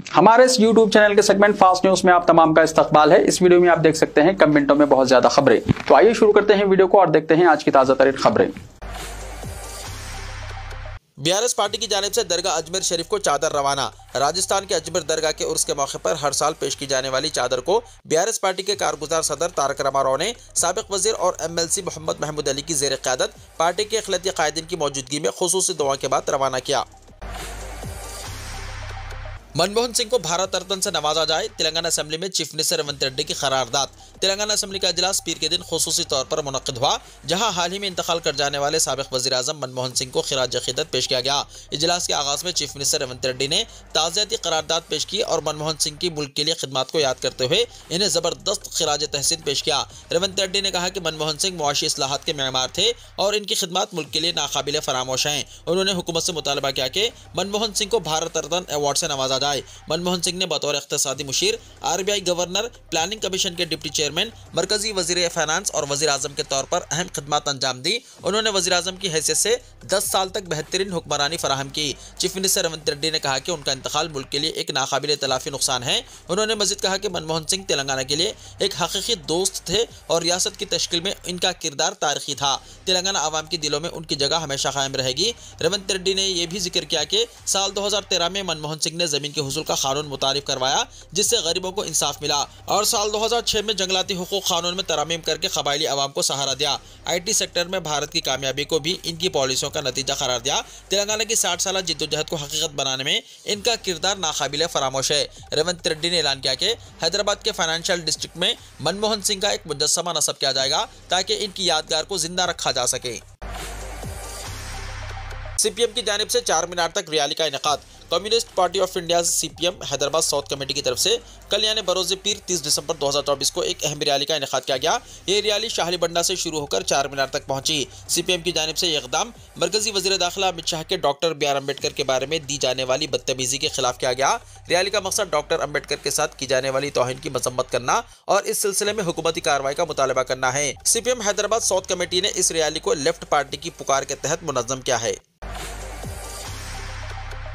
हमारे इस YouTube channel के सेगमेंट फास्ट न्यूज में आप तमाम का इस्तकबाल है। इस वीडियो में आप देख सकते हैं कम मिनटों में बहुत ज्यादा खबरें। तो आइए शुरू करते हैं वीडियो को और देखते हैं आज की ताजा तरीन खबरें। बीआरएस पार्टी की जानिब से दरगाह अजमेर शरीफ को चादर रवाना। राजस्थान के अजमेर दरगाह के उर्स के मौके पर हर साल पेश की जाने वाली चादर को बीआरएस पार्टी के कारगुजार सदर तारक रामाराव ने साबिक वजीर और MLC मोहम्मद महमूद अली की ज़ेर क़यादत पार्टी के अखिलती कायदीन की मौजूदगी में खुसूसी दुआ के बाद रवाना किया। मनमोहन सिंह को भारत रत्न से नवाजा जाए, तेलंगाना असेंबली में चीफ मिनिस्टर रेवंत रेड्डी की करारदाद। तेलंगाना असेंबली का इजलास पीर के दिन खुसूसी तौर पर मुनक्किद हुआ, जहां हाल ही में इंतकाल कर जाने वाले साबिक वज़ीर आज़म मनमोहन सिंह को खिराज अक़ीदत पेश किया गया। इजलास के आगाज में चीफ मिनिस्टर रेवंत रेड्डी ने ताज़ियती करारदाद पेश की और मनमोहन सिंह की मुल्क के लिए खिदमत को याद करते हुए इन्हें जबरदस्त खिराज तहसीन पेश किया। रेवंत रेड्डी ने कहा कि मनमोहन सिंह मुआशी इस्लाहात के मेमार थे और इनकी खिदमत मुल्क के लिए नाकाबिले फरामोश हैं। उन्होंने हुकूमत से मुतालबा किया कि मनमोहन सिंह को भारत रत्न अवार्ड से नवाजा जाए। मनमोहन सिंह ने बतौर इख्तिसादी मुशीर, RBI गवर्नर, प्लानिंग कमीशन के डिप्टी चेयरमैन, मरकजी वजीर फाइनेंस और वजीर आजम के तौर पर अहम खिदमत अंजाम दी। उन्होंने वजीर आजम की हैसियत से 10 साल तक बेहतरीन हुक्मरानी फराहम की। चीफ मिनिस्टर रेवंत रेड्डी ने कहा कि उनका इंतकाल मुल्क के लिए एक नाकाबिले तलाफी नुकसान है। उन्होंने मजीद कहा कि मनमोहन सिंह तेलंगाना के लिए एक हकीकी दोस्त थे और रियासत की तश्कील में इनका किरदार तारीखी था। तेलंगाना आवाम के दिलों में उनकी जगह हमेशा कायम रहेगी। रेवंत रेड्डी ने यह भी जिक्र किया कि साल 2013 में मनमोहन सिंह ने जमीन के हुसूल का कानून मुतारिफ करवाया, जिससे गरीबों को इंसाफ मिला, और साल 2006 में जंगलाती हुकूक कानून में तरमीम करके कबायली आवाम को सहारा दिया। IT सेक्टर में भारत की कामयाबी को भी इनकी पॉलिसियों का नतीजा करार दिया। तेलंगाना की 60 साल जिद्दोजहद को हकीकत बनाने में इनका किरदार नाकाबिले फरामोश है। रेवंत रेड्डी ने ऐलान किया कि हैदराबाद के फाइनेंशियल डिस्ट्रिक्ट में मनमोहन सिंह का एक मुजस्समा नस्ब किया जाएगा ताकि इनकी यादगार को जिंदा रखा जा सके। CPM की जानिब से 4 मीनार तक रैली का इनेकाद। Communist party of India CPM Hyderabad south committee की तरफ से कल यानी बरोज़ पीर 30 दिसंबर 2024 को एक अहम रैली का इनेकाद किया गया। ये रैली शाहली बंडा से शुरू होकर 4 मीनार तक पहुंची। CPM की जानिब से यह इक़दाम मरकजी वज़ीर दाखिला अमित शाह के डॉक्टर BR अम्बेडकर के बारे में दी जाने वाली बदतमीजी के खिलाफ किया गया। रैली का मकसद डॉक्टर अम्बेडकर के साथ की जाने वाली तौहीन की मजम्मत करना और इस सिलसिले में हुकूमती कार्रवाई का मुतालबा करना है। CPM हैदराबाद साउथ कमेटी ने इस रैली को लेफ्ट पार्टी की पुकार के तहत मुनज़्ज़म किया है।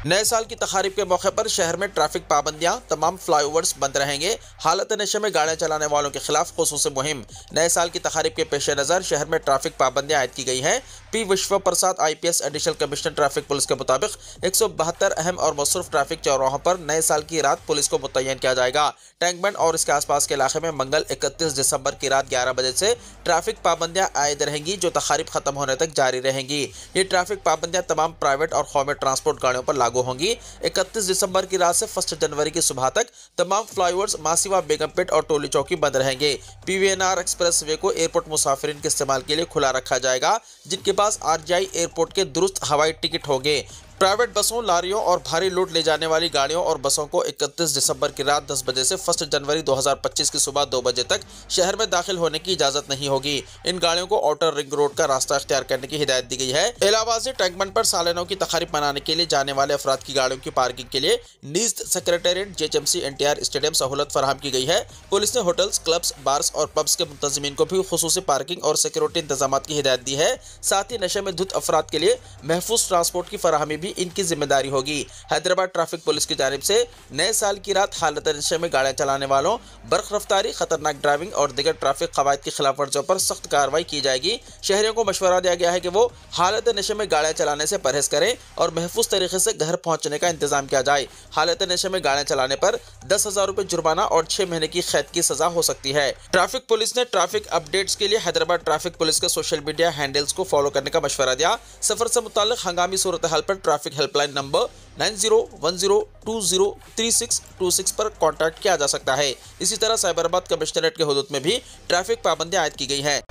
नए साल की तकारीब के मौके पर शहर में ट्रैफिक पाबंदियां, तमाम फ्लाईओवर्स बंद रहेंगे। हालत नशे में गाड़ियां चलाने वालों के खिलाफ खुसूसी मुहिम। नए साल की तकारीब के पेश नज़र शहर में ट्रैफिक पाबंदियां आयद की गई हैं। P विश्व प्रसाद IPS additional commissioner traffic police के मुताबिक 172 अहम और मसरूफ ट्रैफिक चौराहों पर नए साल की रात पुलिस को मुतय्यन किया जाएगा। टैंक बंड और इसके आसपास के इलाके में मंगल 31 दिसंबर की रात 11 बजे से ट्रैफिक पाबंदियां आयद रहेंगी, जो तकारीब खत्म होने तक जारी रहेंगी। ये ट्रैफिक पाबंदियां तमाम प्राइवेट और कौमी ट्रांसपोर्ट गाड़ियों पर लागू होंगी। 31 दिसंबर की रात से 1 जनवरी की सुबह तक तमाम फ्लाईओवर्स, मासिवा, बेगमपेट और टोली चौकी बंद रहेंगे। PVNR एक्सप्रेस वे को एयरपोर्ट मुसाफिरीन के इस्तेमाल के लिए खुला रखा जाएगा, जिनके पास RGI एयरपोर्ट के दुरुस्त हवाई टिकट होंगे। प्राइवेट बसों, लारियों और भारी लोड ले जाने वाली गाड़ियों और बसों को 31 दिसंबर की रात 10 बजे से 1 जनवरी 2025 की सुबह 2 बजे तक शहर में दाखिल होने की इजाजत नहीं होगी। इन गाड़ियों को आउटर रिंग रोड का रास्ता इख्तियार करने की हिदायत दी गई है। इलाहाबाद टैंक बंड पर सालानों की तकारीब मनाने के लिए जाने वाले अफराद की गाड़ियों की पार्किंग के लिए knees secretariat JHMC NTR stadium सहूलत फराहम की गई है। पुलिस ने होटल्स, क्लब्स, बार्स और पब्स के मुंतज़िमीन को भी खुसूसी पार्किंग और सिक्योरिटी इंतजाम की हिदायत दी है। साथ ही नशे में धुत अफराद के लिए महफूज ट्रांसपोर्ट की फराहमी भी इनकी जिम्मेदारी होगी। हैदराबाद ट्रैफिक पुलिस की जानिब से नए साल की रात हालत नशे में गाड़ियां चलाने वालों, बर्क रफ्तारी, खतरनाक ड्राइविंग और दीगर ट्रैफिक कवायद की खिलाफ वर्जियों पर सख्त कार्रवाई की जाएगी। शहरियों को मशवरा दिया गया है कि वो हालत नशे में गाड़ियां चलाने से परहेज करें और महफूज तरीके से घर पहुंचने का इंतजाम किया जाए। हालत नशे में गाड़ियां चलाने पर 10,000 रुपए जुर्माना और 6 महीने की कैद की सजा हो सकती है। ट्रैफिक पुलिस ने ट्रैफिक अपडेट्स के लिए हैदराबाद ट्रैफिक पुलिस के सोशल मीडिया हैंडल्स को फॉलो करने का मशवरा दिया। सफर से मुताल्लिक हंगामी सूरत हाल पर ट्रैफिक हेल्पलाइन नंबर 9010203626 पर कॉन्टैक्ट किया जा सकता है। इसी तरह साइबराबाद कमिश्नरेट के हुदूद में भी ट्रैफिक पाबंदियां आयद की गई हैं।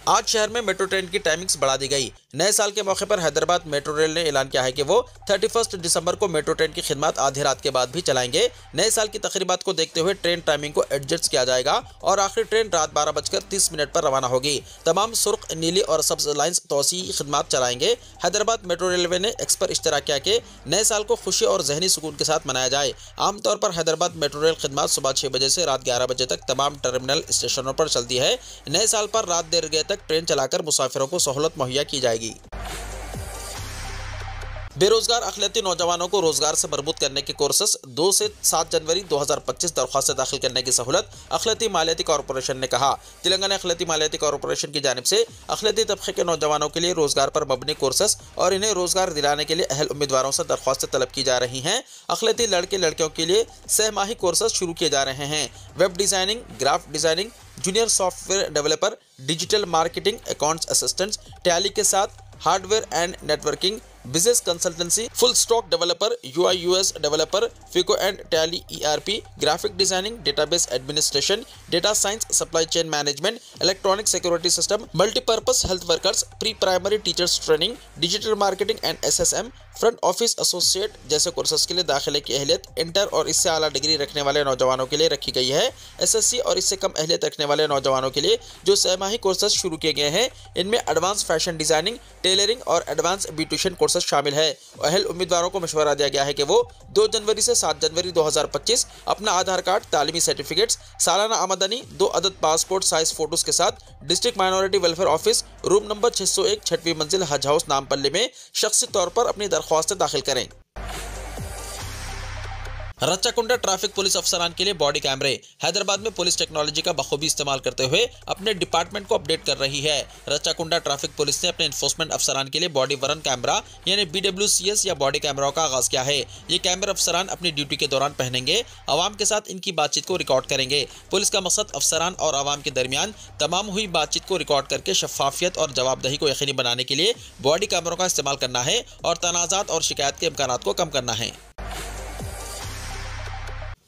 आज शहर में मेट्रो ट्रेन की टाइमिंग्स बढ़ा दी गई। नए साल के मौके पर हैदराबाद मेट्रो रेल ने ऐलान किया है कि वो 31 दिसंबर को मेट्रो ट्रेन की खिदमत आधी रात के बाद भी चलाएंगे। नए साल की तकरीबात को देखते हुए ट्रेन टाइमिंग को एडजस्ट किया जाएगा और आखिरी ट्रेन रात 12:30 पर रवाना होगी। तमाम सुर्ख, नीली और सब्ज लाइन्स तोसी खिदमत चलाएंगे। हैदराबाद मेट्रो रेलवे ने एक्स पर इश्तराक किया कि नए साल को खुशी और जहनी सुकून के साथ मनाया जाए। आमतौर पर हैदराबाद मेट्रो रेल खिदमत सुबह 6 बजे से रात 11 बजे तक तमाम टर्मिनल स्टेशनों पर चलती है। नए साल पर रात देर गए तक ट्रेन चलाकर मुसाफिरों को सहूलत मुहैया की जाएगी। बेरोजगार अखिलती नौजवानों को रोजगार से मरबूत करने के कोर्सेस 2 से 7 जनवरी 2025 दरख्वास्त दाखिल करने की सहूलत अखिलती मालियाती कॉर्पोरेशन ने कहा। तेलंगाना अखिलती मालियाती कॉर्पोरेशन की जानिब से अखिलती तबके के नौजवानों के लिए रोजगार पर मबनी कोर्सेस और इन्हें रोजगार दिलाने के लिए अहल उम्मीदवारों से दरख्वास्तें तलब की जा रही हैं। अखिलती लड़के लड़कियों के लिए 6 माही कोर्सेस शुरू किए जा रहे हैं। Web designing, graph designing, junior software developer, digital marketing, accounts assistants, tally के साथ hardware and networking, business consultancy, full stock developer, UI UX developer, Fico and tally ERP, graphic designing, database administration, data science, supply chain management, electronic security system, multipurpose health workers, pre primary teachers training, digital marketing and SSM, front office associate जैसे courses के लिए दाखिले की अहलियत inter और इससे आला degree रखने वाले नौजवानों के लिए रखी गई है। SSC और इससे कम अहलियत रखने वाले नौजवानों के लिए जो 6 माही कोर्सेज शुरू किए गए हैं, इनमें एडवांस फैशन डिजाइनिंग, टेलरिंग और एडवांस ब्यूटिशियन कोर्सेज शामिल है। अहल उम्मीदवारों को मशवरा दिया गया है कि वो 2 जनवरी से 7 जनवरी 2025 अपना आधार कार्ड, तालीमी सर्टिफिकेट्स, सालाना आमदनी, 2 अदद पासपोर्ट साइज फोटोज के साथ district minority welfare office, room number 601, 6वीं मंजिल, हज हाउस, नामपल्ली में शख्सी तौर पर अपनी दरख्वास्त दाखिल करें। रच्चाकुंडा ट्रैफिक पुलिस अफसरान के लिए बॉडी कैमरे। हैदराबाद में पुलिस टेक्नोलॉजी का बखूबी इस्तेमाल करते हुए अपने डिपार्टमेंट को अपडेट कर रही है। रच्चाकुंडा ट्रैफिक पुलिस ने अपने इन्फोर्समेंट अफसरान के लिए बॉडी वर्न कैमरा यानी BWCS या बॉडी कैमराओं का आगाज किया है। ये कैमरा अफसरान अपनी ड्यूटी के दौरान पहनेंगे, आवाम के साथ इनकी बातचीत को रिकॉर्ड करेंगे। पुलिस का मकसद अफसरान और आवाम के दरमियान तमाम हुई बातचीत को रिकॉर्ड करके शफाफियत और जवाबदही को यकीनी बनाने के लिए बॉडी कैमरों का इस्तेमाल करना है और तनाज़ात और शिकायत के इम्कानात को कम करना है।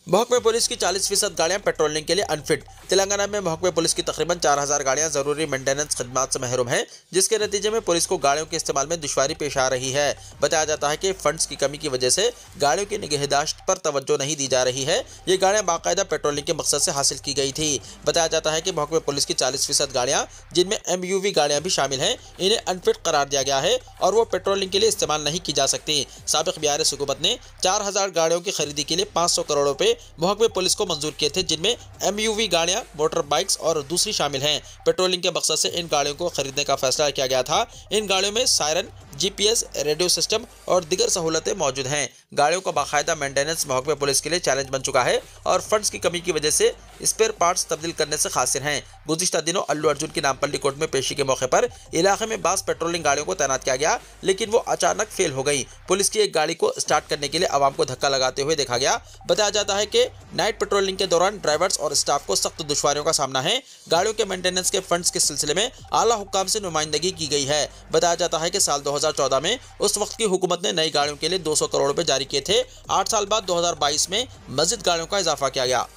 महकमे पुलिस की 40% गाड़ियां पेट्रोलिंग के लिए अनफिट। तेलंगाना में महकमे पुलिस की तकरीबन 4000 गाड़ियां जरूरी मेंटेनेंस खदमात से महरूम हैं, जिसके नतीजे में पुलिस को गाड़ियों के इस्तेमाल में दुश्वारी पेश आ रही है। बताया जाता है कि फंड्स की कमी की वजह से गाड़ियों की निगहदाश्त पर तवज्जो नहीं दी जा रही है। ये गाड़ियां बाकायदा पेट्रोलिंग के मकसद से हासिल की गई थी। बताया जाता है कि महकमे पुलिस की 40% गाड़ियां, जिनमें MUV गाड़ियां भी शामिल हैं, इन्हें अनफिट करार दिया गया है और वो पेट्रोलिंग के लिए इस्तेमाल नहीं की जा सकती। साबिक बियार हुकूमत ने 4000 गाड़ियों की खरीदी के लिए 500 करोड़ रुपए महकमे पुलिस को मंजूर किए थे, जिनमें MUV गाड़ियां, मोटर बाइक्स और दूसरी शामिल हैं। पेट्रोलिंग के मकसद से इन गाड़ियों को खरीदने का फैसला किया गया था। इन गाड़ियों में सायरन, GPS, रेडियो सिस्टम और दीगर सहूलतें मौजूद हैं। गाड़ियों का बाकायदा मेंटेनेंस महकमे पुलिस के लिए चैलेंज बन चुका है और फंड्स की कमी की वजह से स्पेयर पार्ट्स तब्दील करने से खासिर हैं। गुज़िश्ता दिनों अल्लू अर्जुन की नामपल्ली कोर्ट में पेशी के मौके पर इलाके में 22 पेट्रोलिंग गाड़ियों को तैनात किया गया, लेकिन वो अचानक फेल हो गई। पुलिस की एक गाड़ी को स्टार्ट करने के लिए आवाम को धक्का लगाते हुए देखा गया। बताया जाता है कि नाइट पेट्रोलिंग के दौरान ड्राइवर्स और स्टाफ को सख्त दुश्वारियों का सामना है। गाड़ियों के मेंटेनेंस के फंड्स के सिलसिले में आला हुक्काम से नुमाइंदगी की गई है। बताया जाता है कि साल 2014 में उस वक्त की हुकूमत ने नई गाड़ियों के लिए 200 करोड़ रुपए जारी किए थे। 8 साल बाद 2022 में मजीद गाड़ियों का इजाफा किया गया।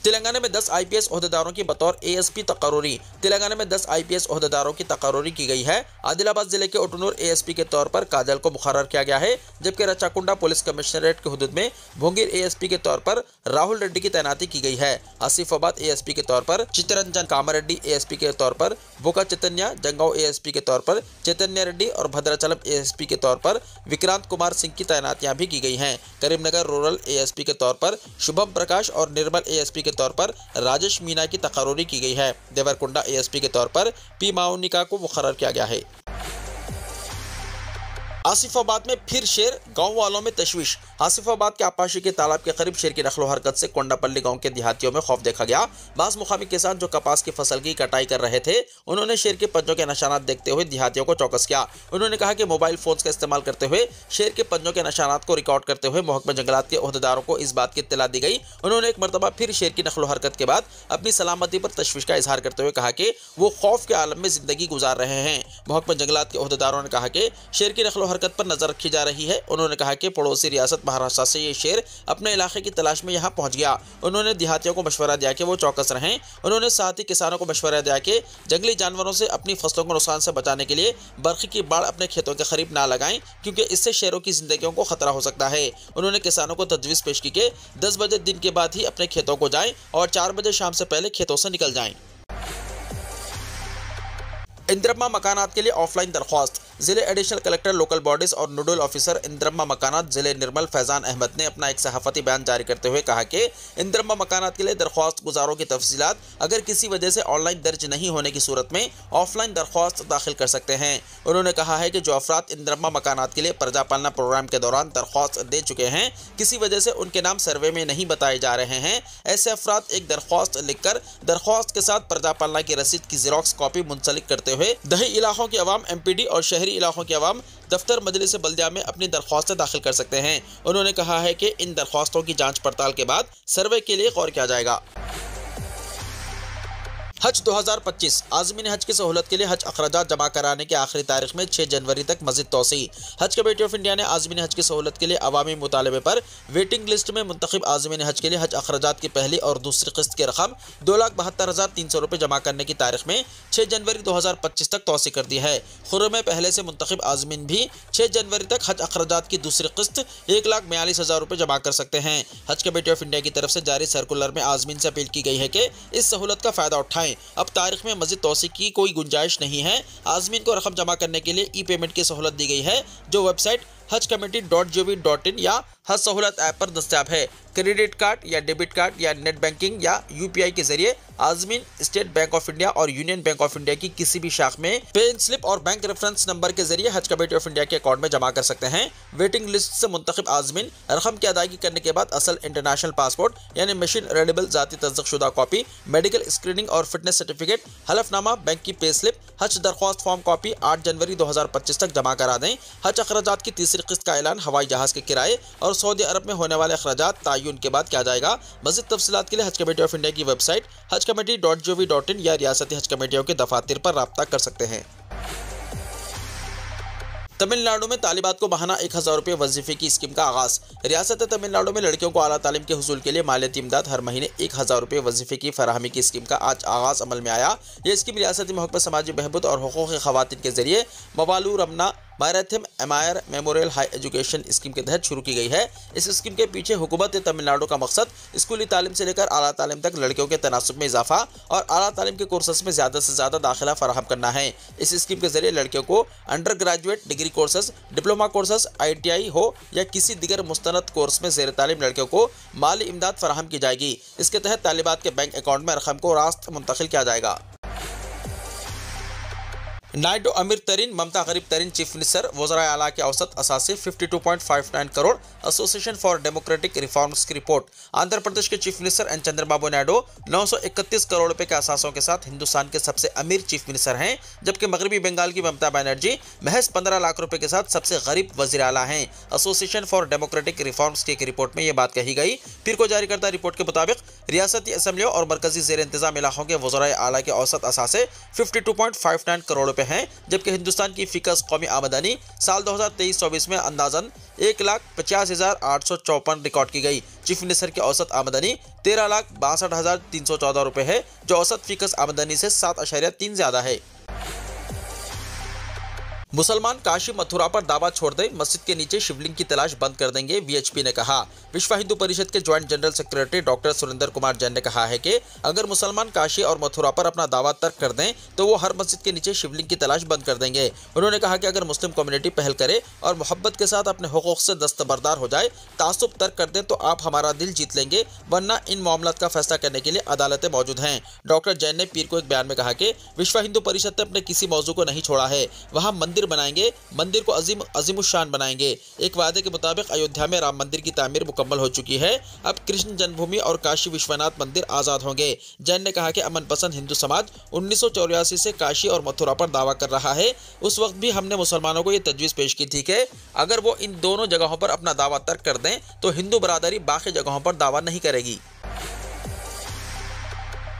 तेलंगाना में 10 IPS ओहदेदारों की बतौर ASP तकर्रूरी। तेलंगाना में 10 IPS ओहदेदारों की तकर्रूरी की गई है। आदिलाबाद जिले के ओटनूर ASP के तौर पर काजल को मुकर्रर किया गया है, जबकि रच्चाकुंडा पुलिस कमिश्नरेट के हुदूद में भोंगीर ASP के तौर पर राहुल रेड्डी की तैनाती की गई है। आसिफाबाद ASP के तौर पर चित्तरंजन कामारेड्डी ASP के तौर पर बोका चैतन्य, जंगांव ASP के तौर पर चैतन्य रेड्डी और भद्राचलम ASP के तौर पर विक्रांत कुमार सिंह की तैनातियां भी की गई हैं। करीमनगर रूरल ASP के तौर पर शुभम प्रकाश और निर्मल ASP के तौर पर राजेश मीना की तकर्रूरी की गई है। देवरकुंडा ASP के तौर पर P माउनिका को मुकर्रर किया गया है। आसिफाबाद में फिर शेर, गांव वालों में तशवीश। आसिफाबाद के आपाशी के तालाब के करीब शेर की नकलो हरकत से कोंडापल्ली गांव के देहातियों में खौफ देखा गया। बास मुकामी किसान जो कपास की फसल की कटाई कर रहे थे, उन्होंने शेर के पंजों के निशानात देखते हुए देहातियों को चौकस किया। उन्होंने कहा कि मोबाइल फोन्स का इस्तेमाल करते हुए शेर के पंजों के निशानात को रिकॉर्ड करते हुए महकमा जंगलात के ओहदेदारों को इस बात की इत्तला दी गई। उन्होंने एक मरतबा फिर शेर की नकलो हरकत के बाद अपनी सलामती पर तशवीश का इजहार करते हुए कहा कि वो खौफ के आलम में जिंदगी गुजार रहे हैं। महकमा जंगलात के ओहदेदारों ने कहा कि शेर की नकलो हरकत पर नजर रखी जा रही है। उन्होंने कहा कि पड़ोसी रियासत महाराष्ट्र से ये शेर अपने इलाके की तलाश में यहां पहुंच गया। उन्होंने देहातियों को मशवरा दिया कि वो चौकस रहें। उन्होंने साथ ही किसानों को मशवरा दिया कि जंगली जानवरों से अपनी फसलों को नुकसान से बचाने के लिए बर्फ की बाढ़ अपने खेतों के करीब ना लगाएं, क्योंकि इससे शेरों की जिंदगियों को खतरा हो सकता है। उन्होंने किसानों को तजवीज़ पेश की कि 10 बजे दिन के बाद ही अपने खेतों को जाएं और 4 बजे शाम से पहले खेतों से निकल जाएं। इंदिरम्मा मकानात के लिए ऑफलाइन दरख्वास्त। जिले एडिशनल कलेक्टर लोकल बॉडीज और नोडल ऑफिसर इंद्रम्मा मकानात जिले निर्मल फैजान अहमद ने अपना एक सहाफती बयान जारी करते हुए कहा कि इंद्रम्मा मकानात के लिए दरख्वास्त गुजारों की तफसीलात अगर किसी वजह से ऑनलाइन दर्ज नहीं होने की सूरत में ऑफलाइन दरख्वास्त दाखिल कर सकते हैं। उन्होंने कहा है कि जो अफराद इंद्रम्मा मकानात के लिए प्रजा पालना प्रोग्राम के दौरान दरख्वास्त दे चुके हैं, किसी वजह से उनके नाम सर्वे में नहीं बताए जा रहे हैं, ऐसे अफराद एक दरख्वास्त लिखकर दरख्वास्त के साथ प्रजा पालना की रसीद की जेरोक्स कॉपी मुंसलिक करते हुए दही इलाकों के अवाम MPD और शहरी इलाकों के अवाम दफ्तर मजलिस बल्दिया में अपनी दरख्वास्तें दाखिल कर सकते हैं। उन्होंने कहा है कि इन दरख्वास्तों की जांच पड़ताल के बाद सर्वे के लिए गौर किया जाएगा। हज 2025 आज़मीन हज की सहूलत के लिए हज अखराजात जमा कराने की आखिरी तारीख में 6 जनवरी तक मज़ीद तोसी। हज कमेटी ऑफ इंडिया ने आज़मीन हज की सहूलत के लिए अवामी मुतालबे पर वेटिंग लिस्ट में मुंतखब आज़मीन हज के लिए हज अखराजात की पहली और दूसरी किस्त की रकम 2,72,300 रुपये जमा करने की तारीख में 6 जनवरी 2025 तक तोसी कर दी है। खुर्रम में पहले से मुंतखब आज़मीन भी 6 जनवरी तक हज अखराजात की दूसरी किस्त 1,42,000 रुपये जमा कर सकते हैं। हज कमेटी ऑफ इंडिया की तरफ से जारी सर्कुलर में आज़मीन से अपील की गई है कि इस सहूलत का फ़ायदा उठाएं। अब तारीख में मज़ीद तोसी की कोई गुंजाइश नहीं है। आज़मीन को रकम जमा करने के लिए ई-पेमेंट की सहूलत दी गई है, जो वेबसाइट hajcommittee.gov.in या हज सहूलत ऐप पर दस्तयाब है। क्रेडिट कार्ड या डेबिट कार्ड या नेट बैंकिंग या UPI के जरिए आज़मीन स्टेट बैंक ऑफ इंडिया और यूनियन बैंक ऑफ इंडिया की किसी भी शाख में पे इन स्लिप और बैंक रेफरेंस नंबर के जरिए हज कमेटी ऑफ इंडिया के अकाउंट में जमा कर सकते हैं। वेटिंग लिस्ट से मुंतखब आज़मीन रकम की अदायगी करने के बाद असल इंटरनेशनल पासपोर्ट यानी मशीन रीडेबल जाती तस्दीक़शुदा कॉपी, मेडिकल स्क्रीनिंग और फिटनेस सर्टिफिकेट, हलफनामा, बैंक की पे स्लिप, हज दरख्वास्त फॉर्म कॉपी 8 जनवरी 2025 तक जमा करा दें। हज अखराजात की तीसरी किस्त का ऐलान हवाई जहाज के किराए और सऊदी अरब में होने वाले अखराजात तयन के बाद किया जाएगा। मज़ीद तफसीलात के लिए हज कमेटी ऑफ इंडिया की वेबसाइट hajcommittee.gov.in या रियासती हज कमेटियों के दफातर पर राब्ता कर सकते हैं। तमिलनाडु में तालिबात को माहाना 1,000 रुपये वजीफे की स्कीम का आगाज। रियासत तमिलनाडु में लड़कियों को आला तालीम के हुसूल के लिए मालियाती इमदाद हर महीने 1,000 रुपये वजीफे की फराहमी की स्कीम का आज आगाज अमल में आया। यह स्कीम रियासती महकमा समाजी बहबूद और हुकूक़ ख़वातीन के जरिए मवालू रमना मैराथम एमायर मेमोरियल हाई एजुकेशन स्कीम के तहत शुरू की गई है। इस स्कीम के पीछे हुकूमत तमिलनाडु का मकसद स्कूली तालीम से लेकर आला तालीम तक लड़कियों के तनासुब में इजाफा और आला तालीम के कोर्सेस में ज़्यादा से ज़्यादा दाखिला फराहम करना है। इस स्कीम के जरिए लड़कियों को under graduate degree courses, diploma courses, ITI हो या किसी दिगर मुस्तनद कोर्स में ज़ेर तालीम लड़कियों को माली इमदाद फराहम की जाएगी। इसके तहत तालिबात के बैंक अकाउंट में रकम को रास्त मुंतकिल किया जाएगा। नायडू अमीर तरीन ममता गरीब तरीन चीफ मिनिस्टर वज़राए आला के औसत असासे 52.59 crore. Association for Democratic Reforms की रिपोर्ट। आंध्र प्रदेश के chief minister N Chandrababu Naidu 931 crore रुपए के असासों के साथ हिंदुस्तान के सबसे अमीर चीफ मिनिस्टर हैं, जबकि मगरबी बंगाल की ममता बनर्जी महज 15 लाख रुपए के साथ सबसे गरीब वज़ीर आला हैं। एसोसिएशन फॉर डेमोक्रेटिक रिफॉर्म्स की एक रिपोर्ट में यह बात कही गई। फिर को जारी करता रिपोर्ट के मुताबिक रियासती असम्बलियों और मरकजी ज़ेर इंतज़ाम इलाकों के वज़राए आला के औसत असासे 52.59 करोड़ रुपए हैं, जबकि हिंदुस्तान की फ़िक्स कौमी आमदनी साल 2023-24 में अंदाजन 1,50,854 रिकॉर्ड की गई। चीफ मिनिस्टर की औसत आमदनी 13,62,314 रुपए है, जो औसत फ़िक्स आमदनी से 7.3 ज़्यादा है। मुसलमान काशी मथुरा पर दावा छोड़ दें, मस्जिद के नीचे शिवलिंग की तलाश बंद कर देंगे, VHP ने कहा। विश्व हिंदू परिषद के joint general secretary doctor Surendra Kumar Jain ने कहा है कि अगर मुसलमान काशी और मथुरा पर अपना दावा तर्क कर दें तो वो हर मस्जिद के नीचे शिवलिंग की तलाश बंद कर देंगे। उन्होंने कहा कि अगर मुस्लिम कम्युनिटी पहल करे और मोहब्बत के साथ अपने हुकूक से दस्तबरदार हो जाए, तासुब तर्क कर दें तो आप हमारा दिल जीत लेंगे, वरना इन मामलात का फैसला करने के लिए अदालतें मौजूद हैं। डॉक्टर जैन ने पीर को एक बयान में कहा कि विश्व हिंदू परिषद ने अपने किसी मौजू को नहीं छोड़ा है, वहाँ मंदिर बनाएंगे, मंदिर को अजीमुशान बनाएंगे। एक वादे के मुताबिक अयोध्या में राम मंदिर की तामीर मुकम्मल हो चुकी है। अब कृष्ण जन्मभूमि और काशी विश्वनाथ मंदिर आज़ाद होंगे। जैन ने कहा कि अमन पसंद हिंदू समाज 1984 से काशी और मथुरा पर दावा कर रहा है। उस वक्त भी हमने मुसलमानों को ये तजवीज़ पेश की थी कि अगर वो इन दोनों जगहों पर अपना दावा तर्क कर दें तो हिंदू बरादरी बाकी जगहों पर दावा नहीं करेगी।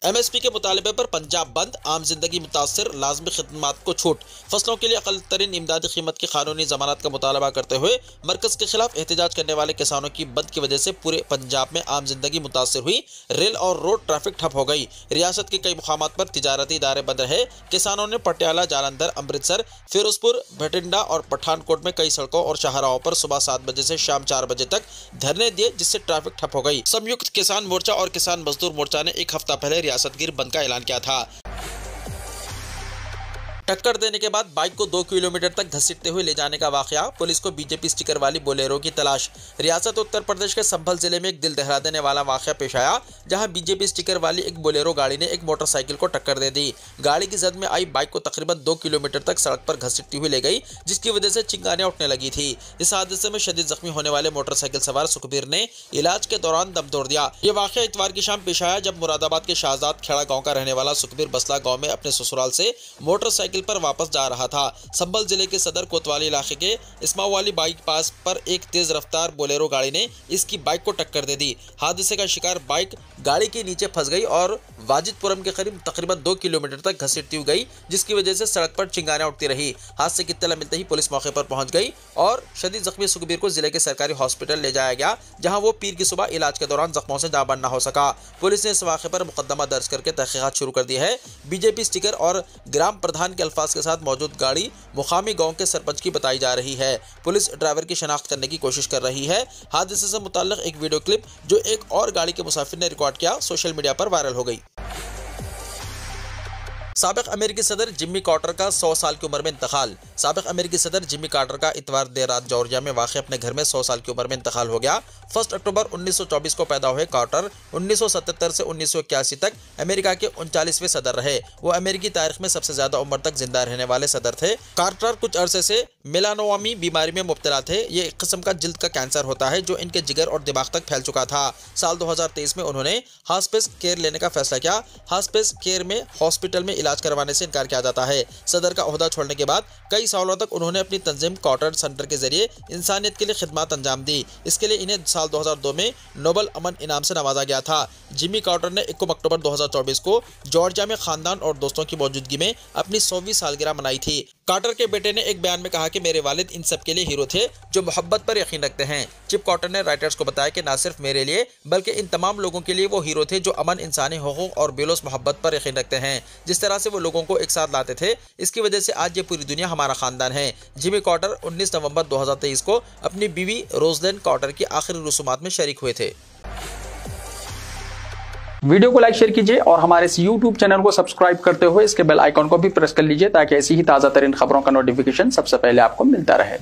MSP के मुतालबे पर पंजाब बंद, आम जिंदगी मुतासर, लाजमी खिदमात को छूट। फसलों के लिए अकल तरीन इमदादी कीमत की कानूनी जमानत का मुतालबा करते हुए मरकज़ के खिलाफ एहतजाज करने वाले किसानों की बंद की वजह से पूरे पंजाब में आम जिंदगी मुतासर हुई। रेल और रोड ट्रैफिक ठप हो गई। रियासत के कई मुकामात पर तिजारती इदारे बंद रहे। किसानों ने पटियाला, जालंधर, अमृतसर, फिरोजपुर, भटिंडा और पठानकोट में कई सड़कों और शाहराहों पर सुबह 7 बजे से शाम 4 बजे तक धरने दिए, जिससे ट्रैफिक ठप हो गई। संयुक्त किसान मोर्चा और किसान मजदूर मोर्चा ने एक हफ्ता पहले रियासतगीर बंद का ऐलान किया था। टक्कर देने के बाद बाइक को 2 किलोमीटर तक घसीटते हुए ले जाने का वाकया। पुलिस को बीजेपी स्टिकर वाली बोलेरो की तलाश। रियासत उत्तर प्रदेश के संभल जिले में एक दिल दहला देने वाला वाकया पेश आया, जहां बीजेपी स्टिकर वाली एक बोलेरो गाड़ी ने एक मोटरसाइकिल को टक्कर दे दी। गाड़ी की जद में आई बाइक को तकरीबन 2 किलोमीटर तक सड़क पर घसीटती हुई ले गई, जिसकी वजह से चिंगारियां उठने लगी थी। इस हादसे में शदीद जख्मी होने वाले मोटरसाइकिल सवार सुखबीर ने इलाज के दौरान दम तोड़ दिया। ये वाकया इतवार की शाम पेश आया, जब मुरादाबाद के शाहजाद खेड़ा गाँव का रहने वाला सुखबीर बसला गाँव में अपने ससुराल से मोटरसाइकिल पर वापस जा रहा था। संभल जिले के सदर कोतवाली इलाके के इस्मावाली बाईपास पर एक तेज रफ्तार बोलेरो गाड़ी ने इसकी बाइक को टक्कर दे दी। हादसे का शिकार बाइक गाड़ी के नीचे फंस गई और वाजिदपुरम के करीब तकरीबन 2 किलोमीटर तक घसीटती हुई गई, जिसकी वजह से सड़क पर चिंगारियां उठती रही। हादसे की इत्तला मिलते ही पुलिस मौके पर पहुंच गई और शदीद जख्मी सुखबीर को जिले के सरकारी हॉस्पिटल ले जाया गया, जहां वो पीर की सुबह इलाज के दौरान जख्मों से जाबान न हो सका। पुलिस ने इस वाक़े पर मुकदमा दर्ज करके तहकीकात शुरू कर दी है। बीजेपी स्टिकर और ग्राम प्रधान के अल्फाज के साथ मौजूद गाड़ी मुकामी गांव के सरपंच की बताई जा रही है। पुलिस ड्राइवर की शनाख्त करने की कोशिश कर रही है। हादसे से मुताल्लिक एक वीडियो क्लिप जो एक और गाड़ी के मुसाफिर ने रिकॉर्ड किया, सोशल मीडिया पर वायरल हो गई। साबिक अमेरिकी सदर जिम्मी कार्टर का 100 साल की उम्र में इंतकाल। साबिक अमेरिकी सदर जिम्मी कार्टर का इतवार देर रात जॉर्जिया में वाक़ अपने घर में 100 साल की उम्र में इंतकाल हो गया। 1 अक्टूबर 1924 को पैदा हुए कार्टर 1977 से 1981 तक अमेरिका के 39वें सदर रहे। वो अमेरिकी तारीख में सबसे ज्यादा उम्र तक जिंदा रहने वाले सदर थे। कार्टर कुछ अरसे से मेलानोमी बीमारी में मुब्तला थे। ये एक किस्म का जिल्द का कैंसर होता है जो इनके जिगर और दिमाग तक फैल चुका था। साल 2023 में उन्होंने हॉस्पिस केयर लेने का फैसला किया। हॉस्पिस केयर में हॉस्पिटल में इलाज करवाने से इनकार किया जाता है। सदर का ओहदा छोड़ने के बाद कई सालों तक उन्होंने अपनी तंजीम कार्टर सेंटर के जरिए इंसानियत के लिए खिदमत अंजाम दी। इसके लिए इन्हें साल 2002 में नोबल अमन इनाम से नवाजा गया था। जिम्मी कार्टर ने 1 अक्टूबर 2024 को जॉर्जिया में खानदान और दोस्तों की मौजूदगी में अपनी 100वीं सालगिरह मनाई थी। कार्टर के बेटे ने एक बयान में कहा कि मेरे वालिद इन सब के लिए हीरो थे जो मोहब्बत पर यकीन रखते हैं। चिप कार्टर ने राइटर्स को बताया कि न सिर्फ मेरे लिए बल्कि इन तमाम लोगों के लिए वो हीरो थे जो अमन, इंसानी हुकूक और बेलोस मोहब्बत पर यकीन रखते हैं। जिस तरह से वो लोगों को एक साथ लाते थे, इसकी वजह से आज ये पूरी दुनिया हमारा खानदान है। जिम्मी कार्टर 19 नवंबर 2023 को अपनी बीवी रोजलिन कार्टर की आखिरी रसूमात में शरीक हुए थे। वीडियो को लाइक शेयर कीजिए और हमारे इस YouTube चैनल को सब्सक्राइब करते हुए इसके बेल आइकॉन को भी प्रेस कर लीजिए ताकि ऐसी ही ताज़ा तरीन खबरों का नोटिफिकेशन सबसे पहले आपको मिलता रहे।